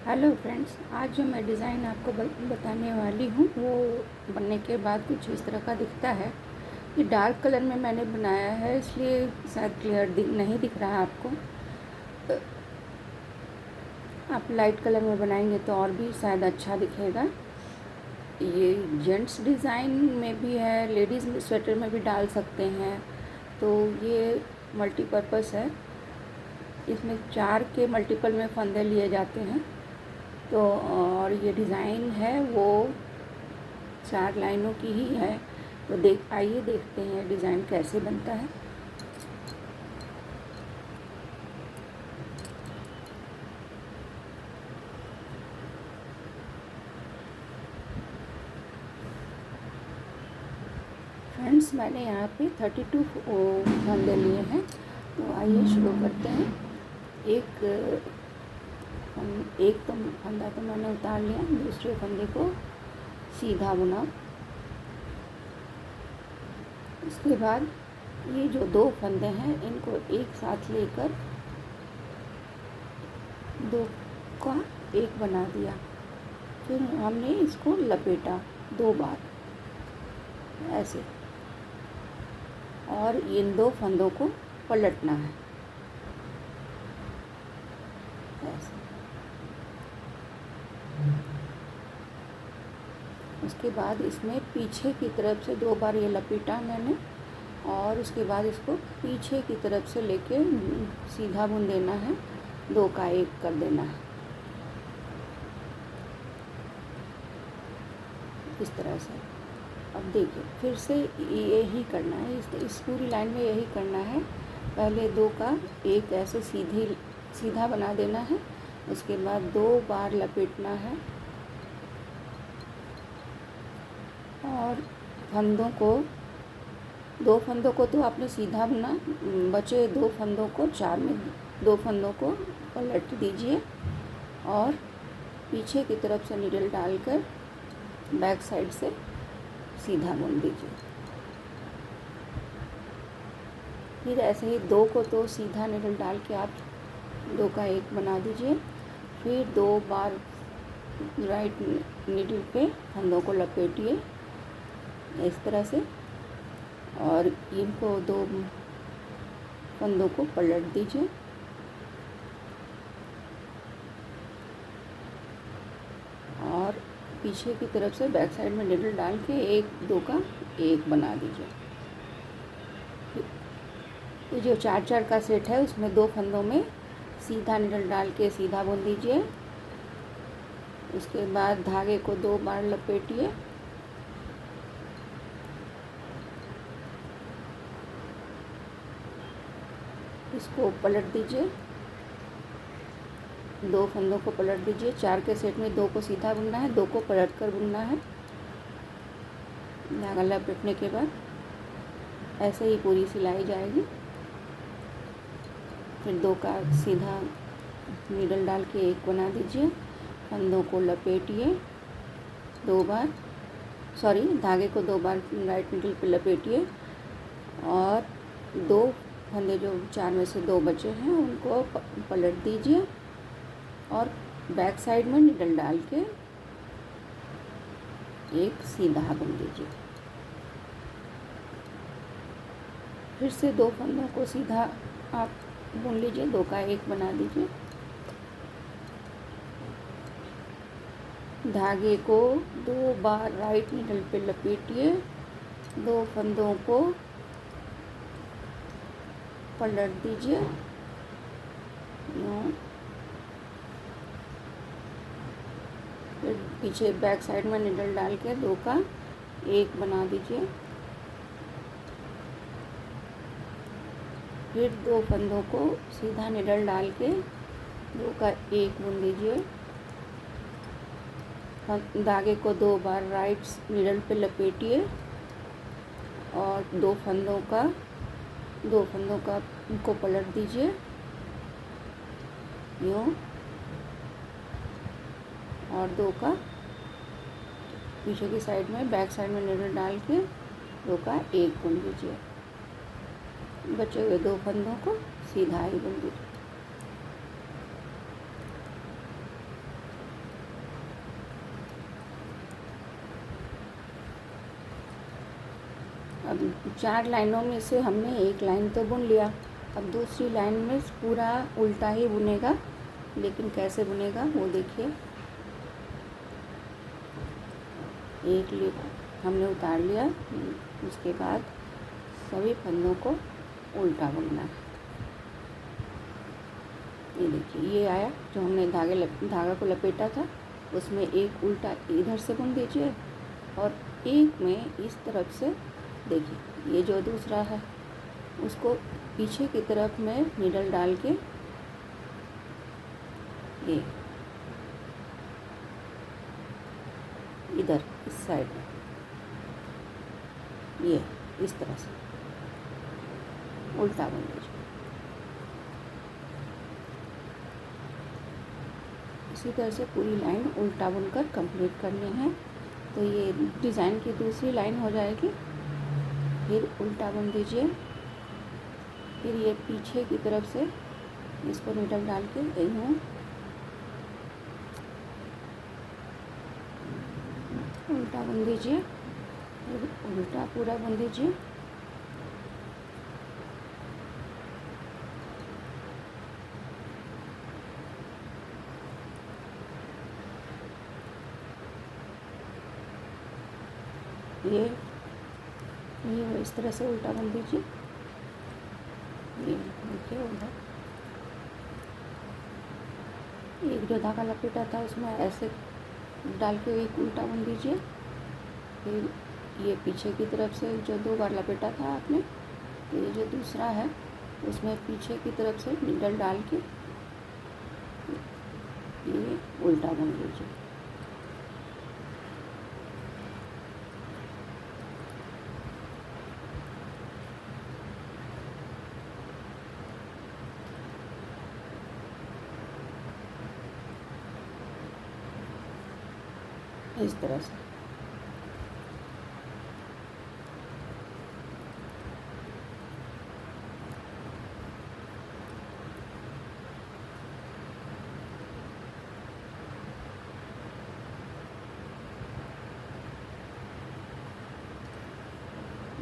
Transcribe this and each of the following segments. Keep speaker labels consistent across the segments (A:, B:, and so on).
A: Hello friends, आज जो मैं डिज़ाइन आपको बताने वाली हूँ वो बनने के बाद कुछ इस तरह का दिखता है। ये डार्क कलर में मैंने बनाया है, इसलिए शायद क्लियर नहीं दिख रहा है आपको। आप लाइट कलर में बनाएंगे तो और भी शायद अच्छा दिखेगा। ये जेंट्स डिज़ाइन में भी है, लेडीज़ स्वेटर में भी डाल सकते हैं। तो ये मल्टीपर्पज़ है। इसमें 4 के मल्टीपल में फंदे लिए जाते हैं। तो और ये डिज़ाइन है वो 4 लाइनों की ही है। तो आइए देखते हैं डिज़ाइन कैसे बनता है। फ्रेंड्स, मैंने यहाँ पे 32 फंदे लिए हैं। तो आइए शुरू करते हैं। एक एक तो फंदा तो मैंने उतार लिया, दूसरे फंदे को सीधा बुना। उसके बाद ये जो 2 फंदे हैं इनको एक साथ लेकर 2 का एक बना दिया। फिर हमने इसको लपेटा 2 बार ऐसे, और इन 2 फंदों को पलटना है ऐसे। उसके बाद इसमें पीछे की तरफ से 2 बार ये लपेटा मैंने, और उसके बाद इसको पीछे की तरफ से लेके सीधा बुन देना है, 2 का 1 कर देना है इस तरह से। अब देखिए, फिर से यही करना है, इस पूरी लाइन में यही करना है। पहले 2 का 1 ऐसे सीधा बना देना है। उसके बाद 2 बार लपेटना है, और फंदों को 2 फंदों को तो आपने सीधा बुना, बचे 2 फंदों को 4 में 2 फंदों को पलट दीजिए और पीछे की तरफ से नीडल डालकर बैक साइड से सीधा बुन दीजिए। फिर ऐसे ही 2 को तो सीधा नीडल डाल के आप 2 का 1 बना दीजिए। फिर 2 बार राइट नीडल पे फंदों को लपेटिए इस तरह से, और इनको 2 फंदों को पलट दीजिए। और पीछे की तरफ से बैक साइड में नीडल डाल के 2 का 1 बना दीजिए। ये जो 4-4 का सेट है उसमें 2 फंदों में सीधा नीडल डाल के सीधा बुन दीजिए। उसके बाद धागे को 2 बार लपेटिए, इसको पलट दीजिए, 2 फंदों को पलट दीजिए। 4 के सेट में 2 को सीधा बुनना है, 2 को पलट कर बुनना है। धागा लपेटने के बाद ऐसे ही पूरी सिलाई जाएगी। फिर 2 का सीधा नीडल डाल के 1 बना दीजिए। फंदों को लपेटिए 2 बार, धागे को 2 बार राइट नीडल पे लपेटिए, और 2 फंदे जो 4 में से 2 बचे हैं उनको पलट दीजिए, और बैक साइड में नीडल डाल के 1 सीधा बुन दीजिए। फिर से 2 फंदों को सीधा आप बुन लीजिए, 2 का 1 बना दीजिए। धागे को 2 बार राइट नीडल पे लपेटिए, 2 फंदों को पलट दीजिए, फिर पीछे बैक साइड में नीडल डाल के 2 का 1 बना दीजिए। फिर 2 फंदों को सीधा नीडल डाल के 2 का 1 बुन दीजिए। धागे को 2 बार राइट नीडल पे लपेटिए, और 2 फंदों का को पलट दीजिए यूँ, और 2 का पीछे की साइड में बैक साइड में नीडल डाल के 2 का 1 बुन दीजिए। बचे हुए 2 फंदों को सीधा ही बुन दीजिए। अब 4 लाइनों में से हमने एक लाइन तो बुन लिया। अब दूसरी लाइन में पूरा उल्टा ही बुनेगा, लेकिन कैसे बुनेगा वो देखिए। एक लेप हमने उतार लिया, उसके बाद सभी फंदों को उल्टा बुनना है। ये देखिए, ये आया जो हमने धागा को लपेटा था, उसमें एक उल्टा इधर से बुन दीजिए और एक में इस तरफ से देखिए, ये जो दूसरा है उसको पीछे की तरफ में नीडल डाल के ये इधर इस साइड में ये इस तरह से उल्टा बुन दीजिए। इसी तरह से पूरी लाइन उल्टा बुनकर कंप्लीट करनी है। तो ये डिज़ाइन की दूसरी लाइन हो जाएगी। फिर उल्टा बुन दीजिए, फिर ये पीछे की तरफ से इसको नीडल डाल के यूँ उल्टा बुन दीजिए, फिर उल्टा पूरा बुन दीजिए। ये इस तरह से उल्टा बुन दीजिए। ये देखिए उल्टा, एक जो धागा लपेटा था उसमें ऐसे डाल के एक उल्टा बुन दीजिए। फिर ये पीछे की तरफ से जो 2 बार लपेटा था आपने, तो ये जो दूसरा है उसमें पीछे की तरफ से नीडल डाल के ये उल्टा बुन दीजिए। इस तरह से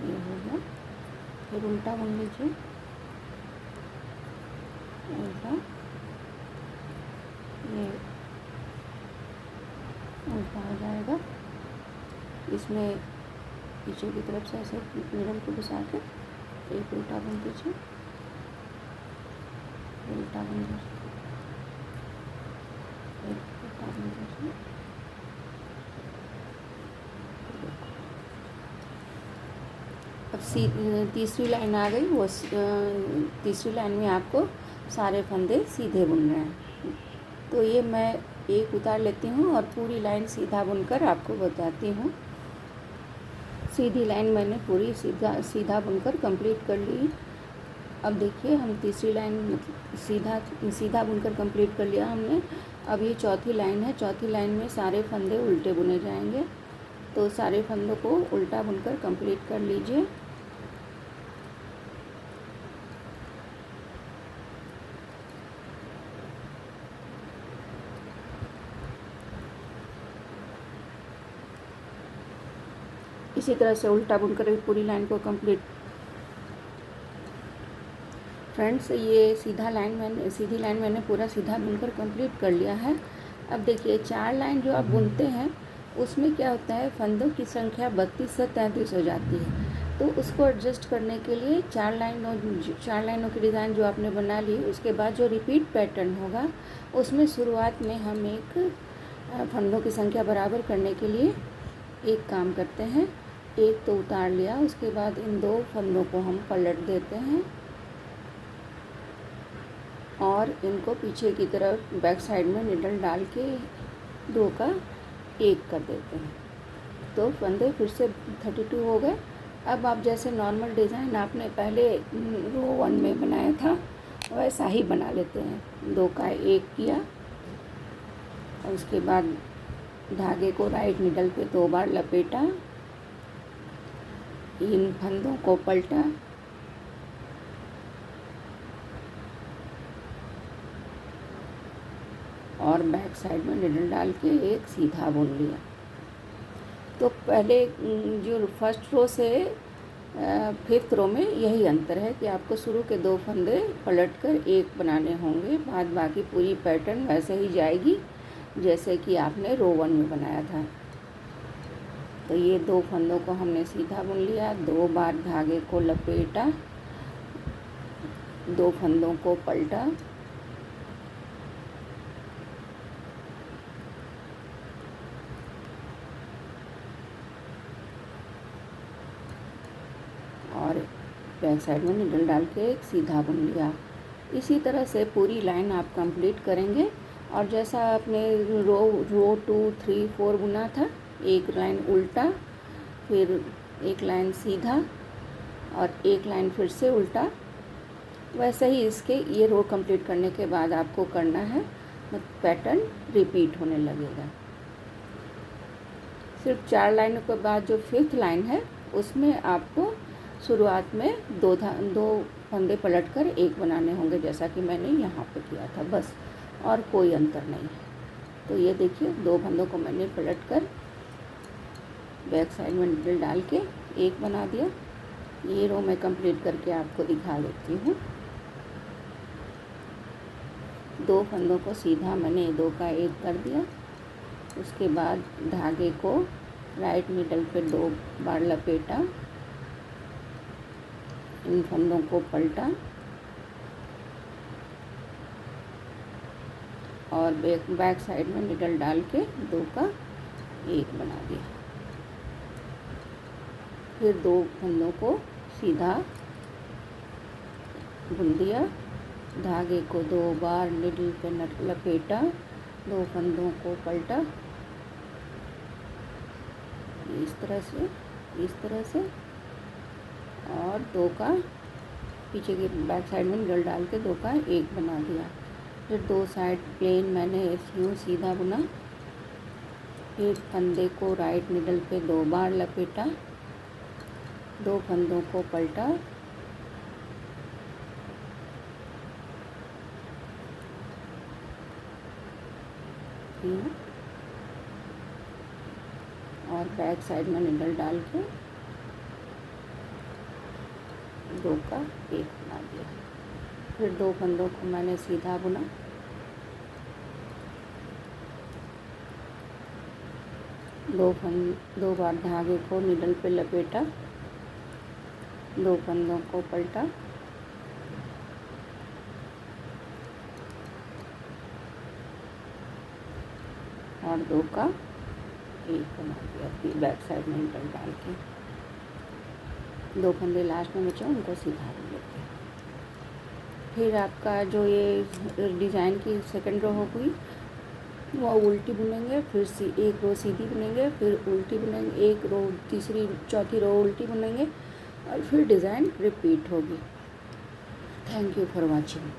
A: ये हो गया। फिर उल्टा बुन लीजिए, उल्टा, ये उल्टा हो जाएगा। इसमें पीछे की तरफ से ऐसे मिडल को घुसा के एक उल्टा बुन दीजिए, उल्टा बुन दीजिए, एक उल्टा बुन दीजिए। अब तीसरी लाइन आ गई। वो तीसरी लाइन में आपको सारे फंदे सीधे बुनने हैं। तो ये मैं एक उतार लेती हूँ और पूरी लाइन सीधा बुनकर आपको बताती हूँ। सीधी लाइन मैंने पूरी सीधा बुनकर कंप्लीट कर ली। अब देखिए, हम तीसरी लाइन सीधा बुनकर कंप्लीट कर लिया हमने। अब ये चौथी लाइन है। चौथी लाइन में सारे फंदे उल्टे बुने जाएंगे, तो सारे फंदों को उल्टा बुनकर कंप्लीट कर लीजिए। इसी तरह से उल्टा बुनकर पूरी लाइन को कंप्लीट। फ्रेंड्स, ये सीधी लाइन मैंने पूरा सीधा बुनकर कंप्लीट कर लिया है। अब देखिए, 4 लाइन जो आप बुनते हैं उसमें क्या होता है, फंदों की संख्या 32 से 33 हो जाती है। तो उसको एडजस्ट करने के लिए 4 लाइनों की डिज़ाइन जो आपने बना ली, उसके बाद जो रिपीट पैटर्न होगा उसमें शुरुआत में हम एक फंदों की संख्या बराबर करने के लिए एक काम करते हैं। एक तो उतार लिया, उसके बाद इन 2 फंदों को हम पलट देते हैं और इनको पीछे की तरफ बैक साइड में नीडल डाल के 2 का 1 कर देते हैं। तो फंदे फिर से 32 हो गए। अब आप जैसे नॉर्मल डिज़ाइन आपने पहले रो 1 में बनाया था वैसा ही बना लेते हैं। 2 का 1 किया और उसके बाद धागे को राइट नीडल पे 2 बार लपेटा, इन फंदों को पलटा, और बैक साइड में नीडल डाल के एक सीधा बुन लिया। तो पहले जो फर्स्ट रो से फिफ्थ रो में यही अंतर है कि आपको शुरू के 2 फंदे पलट कर एक बनाने होंगे। बाद बाकी पूरी पैटर्न वैसे ही जाएगी जैसे कि आपने रो 1 में बनाया था। तो ये 2 फंदों को हमने सीधा बुन लिया, 2 बार धागे को लपेटा, 2 फंदों को पलटा, और बैक साइड में निडल डाल के एक सीधा बुन लिया। इसी तरह से पूरी लाइन आप कंप्लीट करेंगे। और जैसा आपने रो 2, 3, 4 बुना था, एक लाइन उल्टा, फिर एक लाइन सीधा और एक लाइन फिर से उल्टा, वैसे ही इसके ये रो कंप्लीट करने के बाद आपको करना है। पैटर्न रिपीट होने लगेगा। सिर्फ 4 लाइनों के बाद जो 5th लाइन है उसमें आपको शुरुआत में 2 फंदे पलट कर एक बनाने होंगे, जैसा कि मैंने यहाँ पे किया था, बस, और कोई अंतर नहीं है। तो ये देखिए 2 फंदों को मैंने पलट कर बैक साइड में निडल डाल के एक बना दिया। ये रो मैं कंप्लीट करके आपको दिखा देती हूँ। 2 फंदों को सीधा मैंने 2 का 1 कर दिया। उसके बाद धागे को राइट निडल पे 2 बार लपेटा, इन फंदों को पलटा और बैक साइड में निडल डाल के 2 का 1 बना दिया। फिर 2 फंदों को सीधा बुन दिया, धागे को 2 बार निडल पे लपेटा, 2 फंदों को पलटा, इस तरह से और 2 का पीछे की बैक साइड में निडल डाल के 2 का 1 बना दिया। फिर 2 साइड प्लेन मैंने यूँ सीधा बुना, फिर फंदे को राइट निडल पे 2 बार लपेटा, 2 फंदों को पलटा, और बैक साइड में निडल डाल के 2 का 1 बना दिया। फिर 2 फंदों को मैंने सीधा बुना, दो बार धागे को निडल पे लपेटा, 2 फंदों को पलटा, और 2 का 1 बना दिया बैक साइड में निडल डाल के। 2 फंदे लास्ट में बचे उनको सीधा बुन लेते हैं। फिर आपका जो ये डिज़ाइन की सेकंड रो हो गई, वो उल्टी बुनेंगे, फिर एक रो सीधी बुनेंगे, फिर उल्टी बुनेंगे, एक रो तीसरी चौथी रो उल्टी बुनेंगे और फिर डिज़ाइन रिपीट होगी। Thank you for watching.